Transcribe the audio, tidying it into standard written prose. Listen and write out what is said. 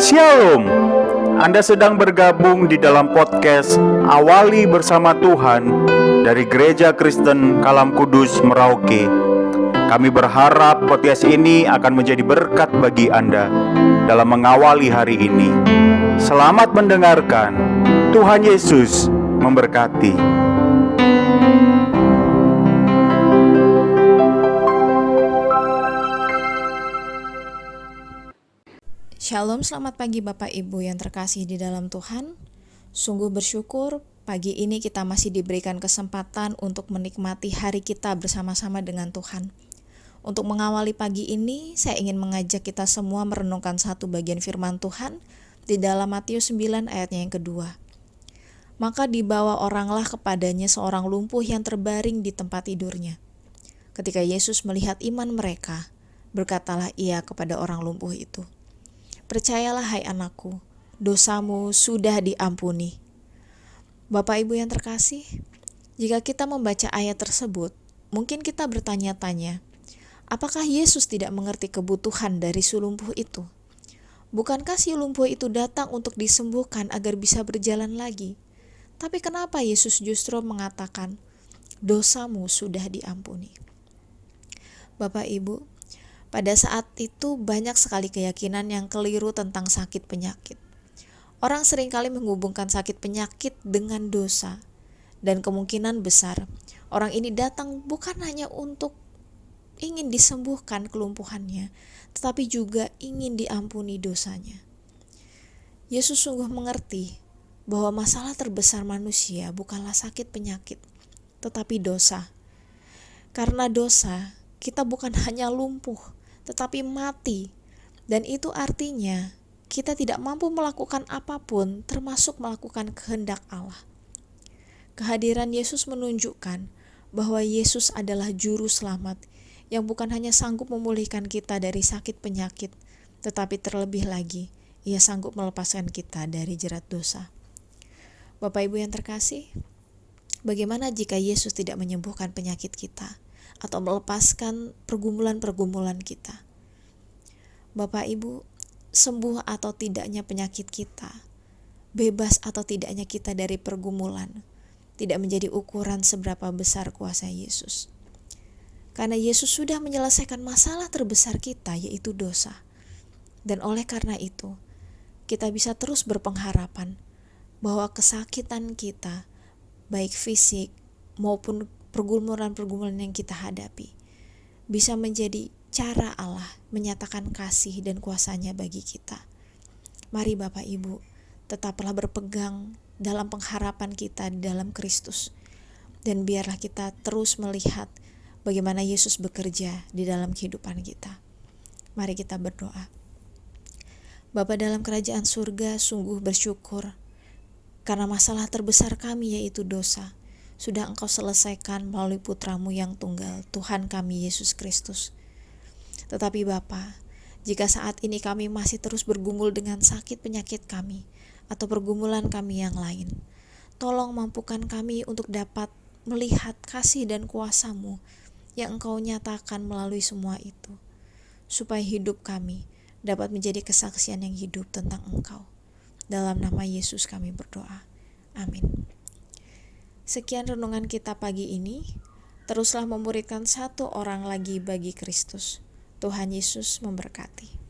Shalom. Anda sedang bergabung di dalam podcast Awali Bersama Tuhan dari Gereja Kristen Kalam Kudus Merauke. Kami berharap podcast ini akan menjadi berkat bagi Anda dalam mengawali hari ini. Selamat mendengarkan. Tuhan Yesus memberkati. Shalom, selamat pagi Bapak Ibu yang terkasih di dalam Tuhan. Sungguh bersyukur pagi ini kita masih diberikan kesempatan untuk menikmati hari kita bersama-sama dengan Tuhan. Untuk mengawali pagi ini, saya ingin mengajak kita semua merenungkan satu bagian firman Tuhan di dalam Matius 9 ayatnya yang kedua. Maka dibawa oranglah kepadanya seorang lumpuh yang terbaring di tempat tidurnya. Ketika Yesus melihat iman mereka, berkatalah ia kepada orang lumpuh itu, "Percayalah hai anakku, dosamu sudah diampuni." Bapak Ibu yang terkasih, jika kita membaca ayat tersebut, mungkin kita bertanya-tanya, apakah Yesus tidak mengerti kebutuhan dari si lumpuh itu? Bukankah si lumpuh itu datang untuk disembuhkan agar bisa berjalan lagi? Tapi kenapa Yesus justru mengatakan, dosamu sudah diampuni? Bapak Ibu, pada saat itu banyak sekali keyakinan yang keliru tentang sakit penyakit. Orang seringkali menghubungkan sakit penyakit dengan dosa, dan kemungkinan besar orang ini datang bukan hanya untuk ingin disembuhkan kelumpuhannya, tetapi juga ingin diampuni dosanya. Yesus sungguh mengerti bahwa masalah terbesar manusia bukanlah sakit penyakit, tetapi dosa. Karena dosa, kita bukan hanya lumpuh, tetapi mati, dan itu artinya kita tidak mampu melakukan apapun termasuk melakukan kehendak Allah. Kehadiran Yesus menunjukkan bahwa Yesus adalah juru selamat yang bukan hanya sanggup memulihkan kita dari sakit penyakit, tetapi terlebih lagi ia sanggup melepaskan kita dari jerat dosa. Bapak Ibu yang terkasih, bagaimana jika Yesus tidak menyembuhkan penyakit kita atau melepaskan pergumulan-pergumulan kita? Bapak Ibu, sembuh atau tidaknya penyakit kita, bebas atau tidaknya kita dari pergumulan, tidak menjadi ukuran seberapa besar kuasa Yesus. Karena Yesus sudah menyelesaikan masalah terbesar kita, yaitu dosa. Dan oleh karena itu, kita bisa terus berpengharapan bahwa kesakitan kita, baik fisik maupun pergumulan-pergumulan yang kita hadapi, bisa menjadi cara Allah menyatakan kasih dan kuasa-Nya bagi kita. Mari Bapak Ibu, tetaplah berpegang dalam pengharapan kita di dalam Kristus, dan biarlah kita terus melihat bagaimana Yesus bekerja di dalam kehidupan kita. Mari kita berdoa. Bapa dalam kerajaan surga, sungguh bersyukur karena masalah terbesar kami yaitu dosa sudah Engkau selesaikan melalui Putra-Mu yang tunggal, Tuhan kami Yesus Kristus. Tetapi Bapa, jika saat ini kami masih terus bergumul dengan sakit penyakit kami atau pergumulan kami yang lain, tolong mampukan kami untuk dapat melihat kasih dan kuasa-Mu yang Engkau nyatakan melalui semua itu, supaya hidup kami dapat menjadi kesaksian yang hidup tentang Engkau. Dalam nama Yesus kami berdoa. Amin. Sekian renungan kita pagi ini. Teruslah memuridkan satu orang lagi bagi Kristus. Tuhan Yesus memberkati.